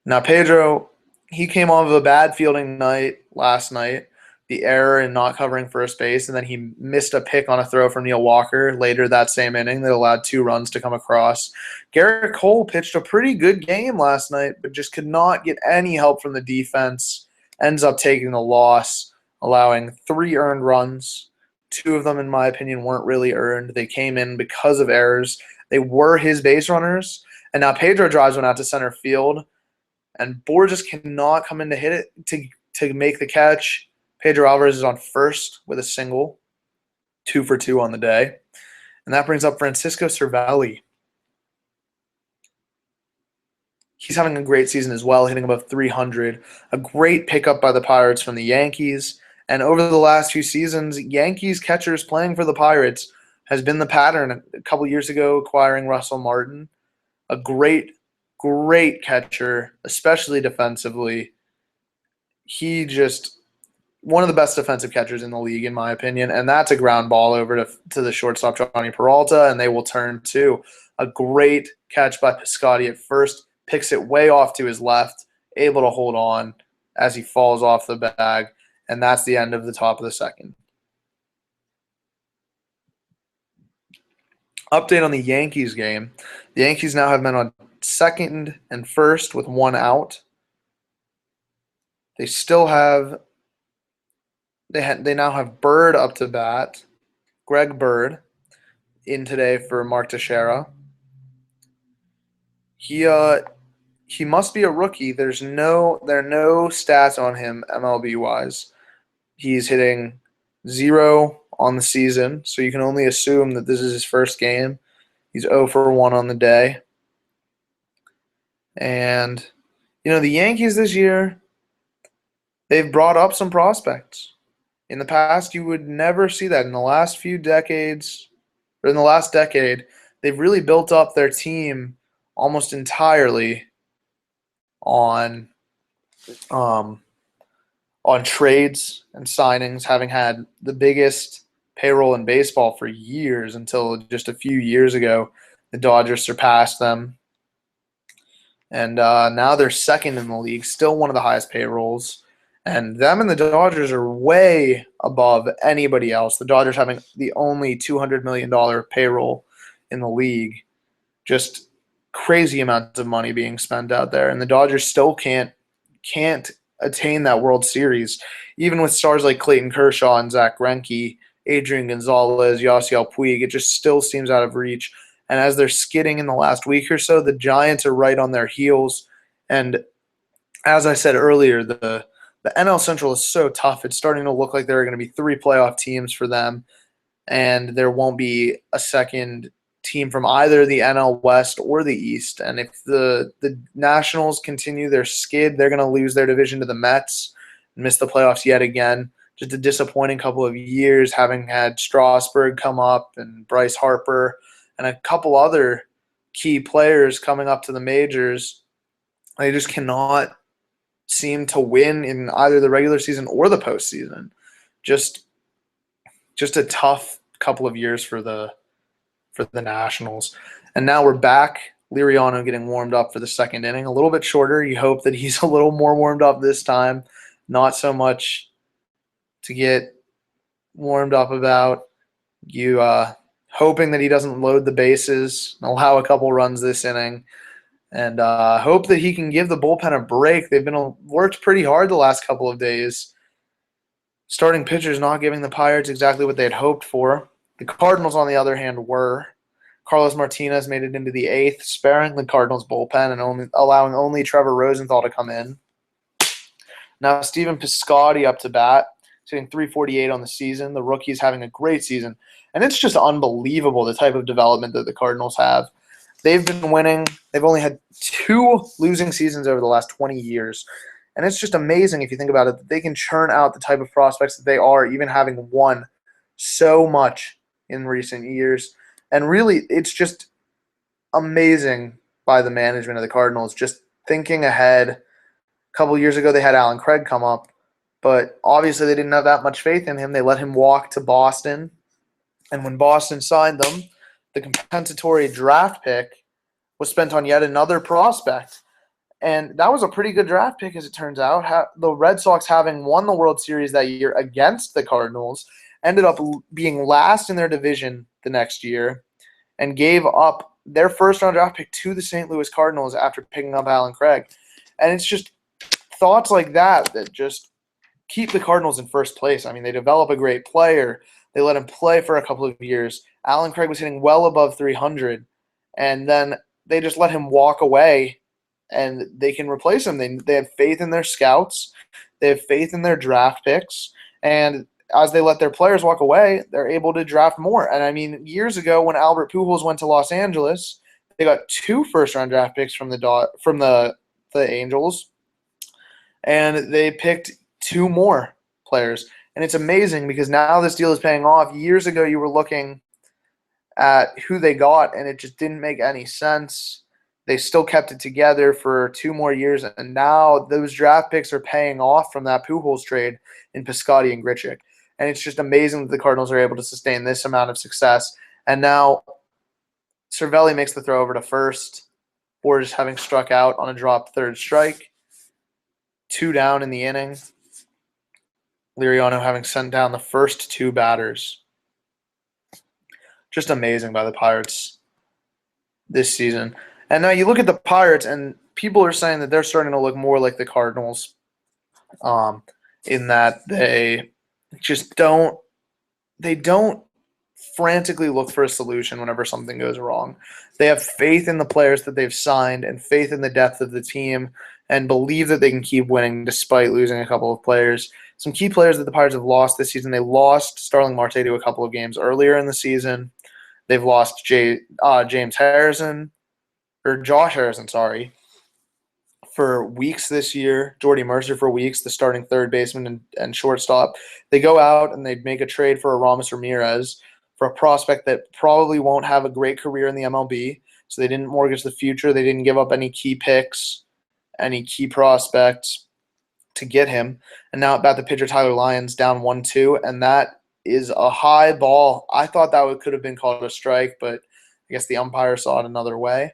Now Pedro, he came off of a bad fielding night last night, the error in not covering first base, and then he missed a pick on a throw from Neil Walker later that same inning that allowed 2 runs to come across. Garrett Cole pitched a pretty good game last night, but just could not get any help from the defense. Ends up taking the loss, allowing 3 earned runs. 2 of them, in my opinion, weren't really earned. They came in because of errors. They were his base runners. And now Pedro drives one out to center field, and Borges cannot come in to hit it to make the catch. Pedro Alvarez is on first with a single, 2 for 2 on the day. And that brings up Francisco Cervelli. He's having a great season as well, hitting above 300. A great pickup by the Pirates from the Yankees. And over the last few seasons, Yankees catchers playing for the Pirates has been the pattern. A couple years ago, acquiring Russell Martin, a great catcher, especially defensively. He just one of the best defensive catchers in the league, in my opinion, and that's a ground ball over to the shortstop, Johnny Peralta, and they will turn to a great catch by Piscotty at first, picks it way off to his left, able to hold on as he falls off the bag, and that's the end of the top of the second. Update on the Yankees game. The Yankees now have men on second and first with 1 out. They still have they now have Bird up to bat, Greg Bird, in today for Mark Teixeira. He must be a rookie. There are no stats on him MLB wise. He's hitting 0 on the season, so you can only assume that this is his first game. He's 0 for 1 on the day. And the Yankees this year, they've brought up some prospects. In the past, you would never see that. In the last few decades, or in the last decade, they've really built up their team almost entirely on on trades and signings, having had the biggest payroll in baseball for years until just a few years ago. The Dodgers surpassed them. And now they're second in the league, still one of the highest payrolls. And them and the Dodgers are way above anybody else. The Dodgers having the only $200 million payroll in the league. Just crazy amounts of money being spent out there. And the Dodgers still can't attain that World Series, even with stars like Clayton Kershaw and Zach Greinke, Adrian Gonzalez, Yasiel Puig. It just still seems out of reach. And as they're skidding in the last week or so, the Giants are right on their heels. And as I said earlier, the NL Central is so tough. It's starting to look like there are going to be 3 playoff teams for them, and there won't be a second team from either the NL West or the East. And if the Nationals continue their skid, they're going to lose their division to the Mets and miss the playoffs yet again. Just a disappointing couple of years, having had Strasburg come up and Bryce Harper and a couple other key players coming up to the majors. They just cannot seem to win in either the regular season or the postseason. Just a tough couple of years for the Nationals. And now we're back. Liriano getting warmed up for the second inning. A little bit shorter. You hope that he's a little more warmed up this time. Not so much to get warmed up about. You hoping that he doesn't load the bases and allow a couple runs this inning. And hope that he can give the bullpen a break. They've been worked pretty hard the last couple of days. Starting pitchers not giving the Pirates exactly what they had hoped for. The Cardinals, on the other hand, were. Carlos Martinez made it into the 8th, sparing the Cardinals bullpen and allowing only Trevor Rosenthal to come in. Now Stephen Piscotty up to bat, hitting .348 on the season. The rookie's having a great season. And it's just unbelievable the type of development that the Cardinals have. They've been winning. They've only had 2 losing seasons over the last 20 years. And it's just amazing if you think about it that they can churn out the type of prospects that they are, even having won so much in recent years. And really, it's just amazing by the management of the Cardinals, just thinking ahead. A couple years ago, they had Alan Craig come up, but obviously they didn't have that much faith in him. They let him walk to Boston. And when Boston signed them, the compensatory draft pick was spent on yet another prospect. And that was a pretty good draft pick, as it turns out. The Red Sox, having won the World Series that year against the Cardinals, ended up being last in their division the next year and gave up their first-round draft pick to the St. Louis Cardinals after picking up Alan Craig. And it's just thoughts like that just keep the Cardinals in first place. I mean, they develop a great player. They let him play for a couple of years. Alan Craig was hitting well above 300, and then they just let him walk away, and they can replace him. They have faith in their scouts. They have faith in their draft picks, and as they let their players walk away, they're able to draft more. And I mean, years ago when Albert Pujols went to Los Angeles, they got 2 first-round draft picks from the Angels, and they picked 2 more players. And it's amazing because now this deal is paying off. Years ago, you were looking at who they got, and it just didn't make any sense. They still kept it together for 2 more years, and now those draft picks are paying off from that Pujols trade in Piscotty and Grichuk. And it's just amazing that the Cardinals are able to sustain this amount of success. And now Cervelli makes the throw over to first, Borges having struck out on a dropped 3rd strike. 2 down in the inning. Liriano having sent down the first 2 batters. Just amazing by the Pirates this season. And now you look at the Pirates, and people are saying that they're starting to look more like the Cardinals in that they just don't frantically look for a solution whenever something goes wrong. They have faith in the players that they've signed and faith in the depth of the team and believe that they can keep winning despite losing a couple of players. Some key players that the Pirates have lost this season. They lost Starling Marte to a couple of games earlier in the season. They've lost Josh Harrison, for weeks this year. Jordy Mercer for weeks, the starting 3rd baseman and shortstop. They go out and they make a trade for Aramis Ramirez for a prospect that probably won't have a great career in the MLB. So they didn't mortgage the future. They didn't give up any key picks, any key prospects. to get him. And now about the pitcher Tyler Lyons down 1-2, and that is a high ball. I thought that could have been called a strike, but I guess the umpire saw it another way.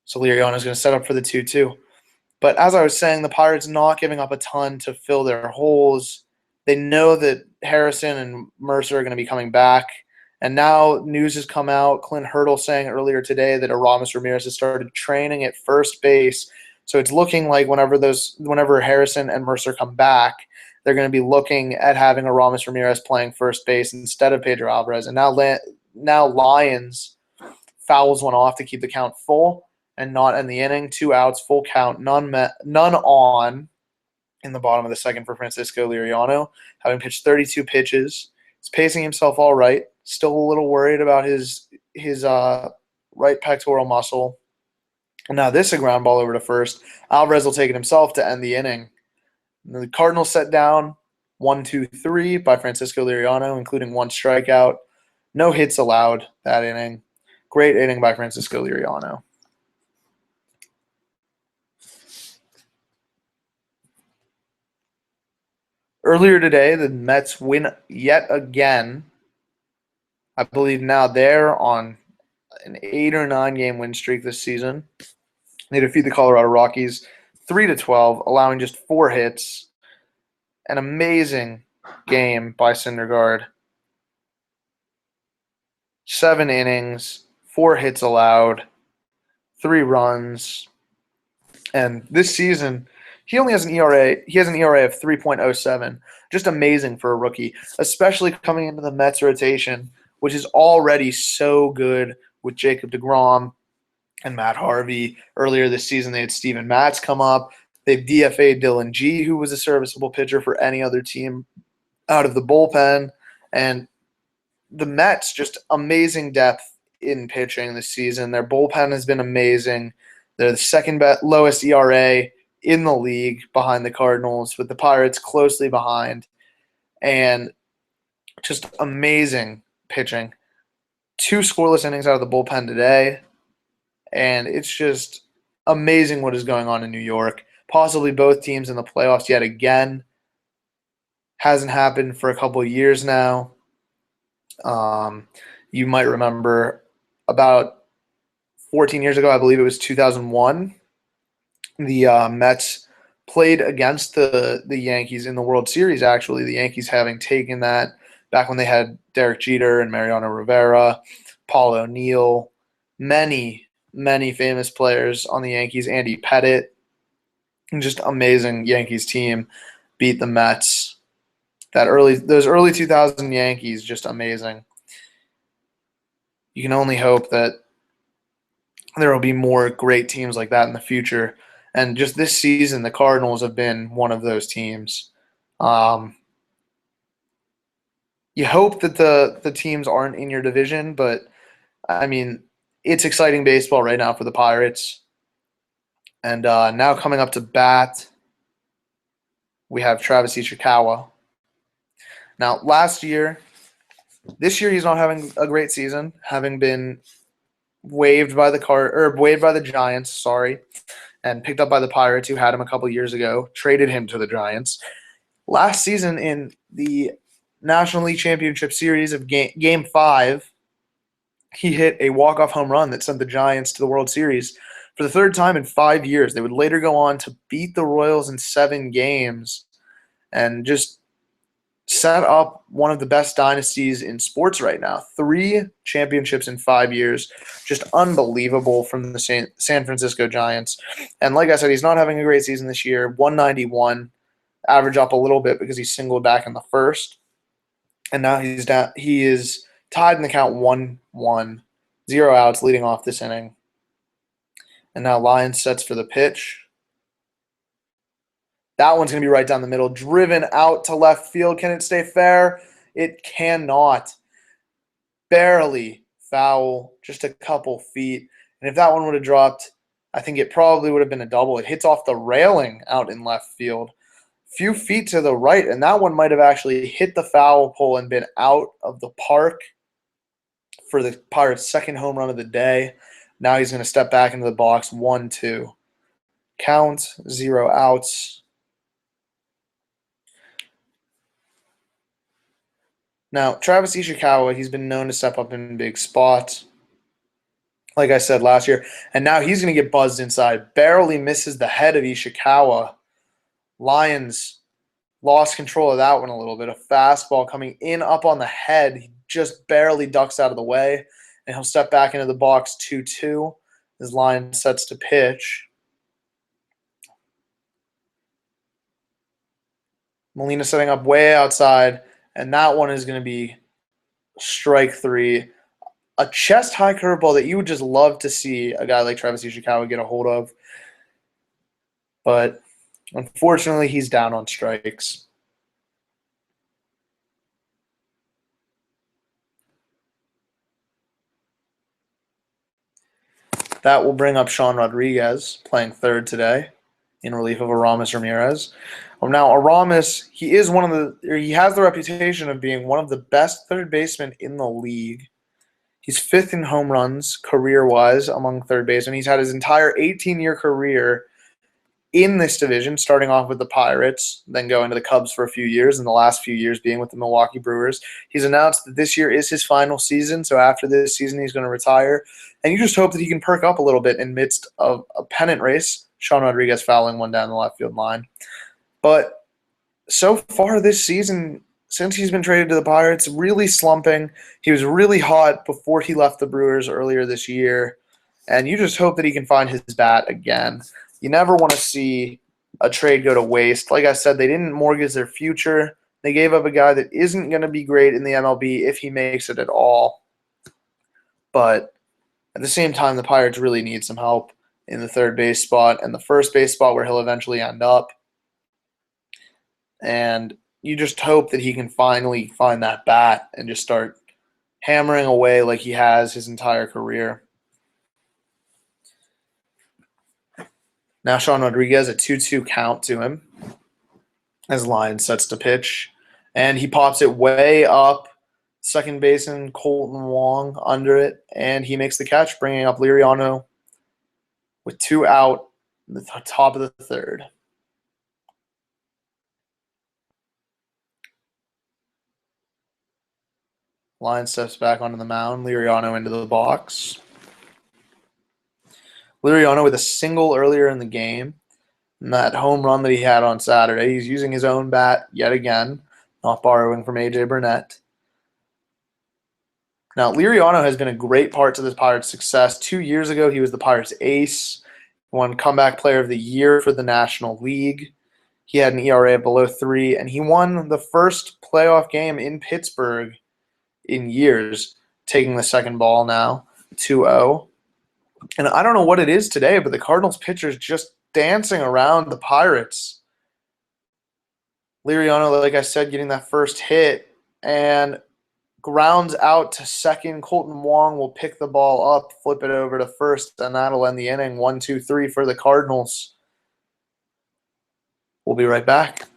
So Liriano is going to set up for the 2-2. But as I was saying, the Pirates not giving up a ton to fill their holes. They know that Harrison and Mercer are going to be coming back. And now news has come out, Clint Hurdle saying earlier today that Aramis Ramirez has started training at first base. So it's looking like whenever Harrison and Mercer come back, they're going to be looking at having Aramis Ramirez playing first base instead of Pedro Alvarez. And now Lyons fouls one off to keep the count full and not end the inning. 2 outs, full count, none on in the bottom of the second for Francisco Liriano, having pitched 32 pitches. He's pacing himself all right. Still a little worried about his right pectoral muscle. And now this is a ground ball over to first. Alvarez will take it himself to end the inning. And the Cardinals set down 1-2-3 by Francisco Liriano, including 1 strikeout. No hits allowed that inning. Great inning by Francisco Liriano. Earlier today, the Mets win yet again. I believe now they're on an 8 or 9 game win streak this season. They defeat the Colorado Rockies 3-12, allowing just 4 hits. An amazing game by Syndergaard. 7 innings, 4 hits allowed, 3 runs. And this season, he only has an ERA. He has an ERA of 3.07. Just amazing for a rookie, especially coming into the Mets rotation, which is already so good with Jacob deGrom and Matt Harvey. Earlier this season, they had Steven Matz come up. They've DFA'd Dylan G, who was a serviceable pitcher for any other team out of the bullpen. And the Mets, just amazing depth in pitching this season. Their bullpen has been amazing. They're the second lowest ERA in the league behind the Cardinals, with the Pirates closely behind. And just amazing pitching. 2 scoreless innings out of the bullpen today. And it's just amazing what is going on in New York. Possibly both teams in the playoffs yet again. Hasn't happened for a couple of years now. You might remember about 14 years ago, I believe it was 2001, the Mets played against the Yankees in the World Series, actually. The Yankees having taken that back when they had Derek Jeter and Mariano Rivera, Paul O'Neill, many famous players on the Yankees, Andy Pettitte. Just amazing Yankees team beat the Mets. Those early 2000 Yankees, just amazing. You can only hope that there will be more great teams like that in the future. And just this season, the Cardinals have been one of those teams. You hope that the teams aren't in your division, but, I mean, it's exciting baseball right now for the Pirates. And now coming up to bat, we have Travis Ishikawa. Now, this year he's not having a great season, having been waived by the Giants, and picked up by the Pirates, who had him a couple years ago, traded him to the Giants. Last season in the National League Championship Series of Game 5, he hit a walk-off home run that sent the Giants to the World Series for the 3rd time in 5 years. They would later go on to beat the Royals in 7 games and just set up one of the best dynasties in sports right now. 3 championships in 5 years. Just unbelievable from the San Francisco Giants. And like I said, he's not having a great season this year. 191, average up a little bit because he singled back in the first. And now he is tied in the count 1-1. 0 outs leading off this inning. And now Lyons sets for the pitch. That one's going to be right down the middle. Driven out to left field. Can it stay fair? It cannot. Barely foul. Just a couple feet. And if that one would have dropped, I think it probably would have been a double. It hits off the railing out in left field. Few feet to the right, and that one might have actually hit the foul pole and been out of the park for the Pirates' second home run of the day. Now he's going to step back into the box, 1-2. Count, 0 outs. Now, Travis Ishikawa, he's been known to step up in big spots, like I said last year, and now he's going to get buzzed inside. Barely misses the head of Ishikawa. Lions lost control of that one a little bit. A fastball coming in up on the head. He just barely ducks out of the way, and he'll step back into the box 2-2. His line sets to pitch. Molina setting up way outside, and that one is going to be strike 3. A chest-high curveball that you would just love to see a guy like Travis Ishikawa get a hold of. But unfortunately, he's down on strikes. That will bring up Sean Rodriguez, playing third today, in relief of Aramis Ramirez. Now, Aramis, he has the reputation of being one of the best third basemen in the league. He's 5th in home runs career-wise among third basemen. He's had his entire 18-year career in this division, starting off with the Pirates, then going to the Cubs for a few years, and the last few years being with the Milwaukee Brewers. He's announced that this year is his final season, so after this season he's going to retire. And you just hope that he can perk up a little bit in midst of a pennant race. Sean Rodriguez fouling one down the left field line. But so far this season, since he's been traded to the Pirates, really slumping. He was really hot before he left the Brewers earlier this year. And you just hope that he can find his bat again. You never want to see a trade go to waste. Like I said, they didn't mortgage their future. They gave up a guy that isn't going to be great in the MLB if he makes it at all. But at the same time, the Pirates really need some help in the third base spot and the first base spot where he'll eventually end up. And you just hope that he can finally find that bat and just start hammering away like he has his entire career. Now Sean Rodriguez, a 2-2 count to him as line sets to pitch. And he pops it way up. Second baseman Colton Wong under it, and he makes the catch, bringing up Liriano with 2 out in the top of the third. Line steps back onto the mound. Liriano into the box. Liriano with a single earlier in the game. And that home run that he had on Saturday. He's using his own bat yet again, not borrowing from A.J. Burnett. Now, Liriano has been a great part to the Pirates' success. 2 years ago, he was the Pirates' ace. He won Comeback Player of the Year for the National League. He had an ERA below 3, and he won the first playoff game in Pittsburgh in years, taking the second ball now, 2-0. And I don't know what it is today, but the Cardinals pitcher's just dancing around the Pirates. Liriano, like I said, getting that first hit and grounds out to second. Colton Wong will pick the ball up, flip it over to first, and that'll end the inning. 1-2-3 for the Cardinals. We'll be right back.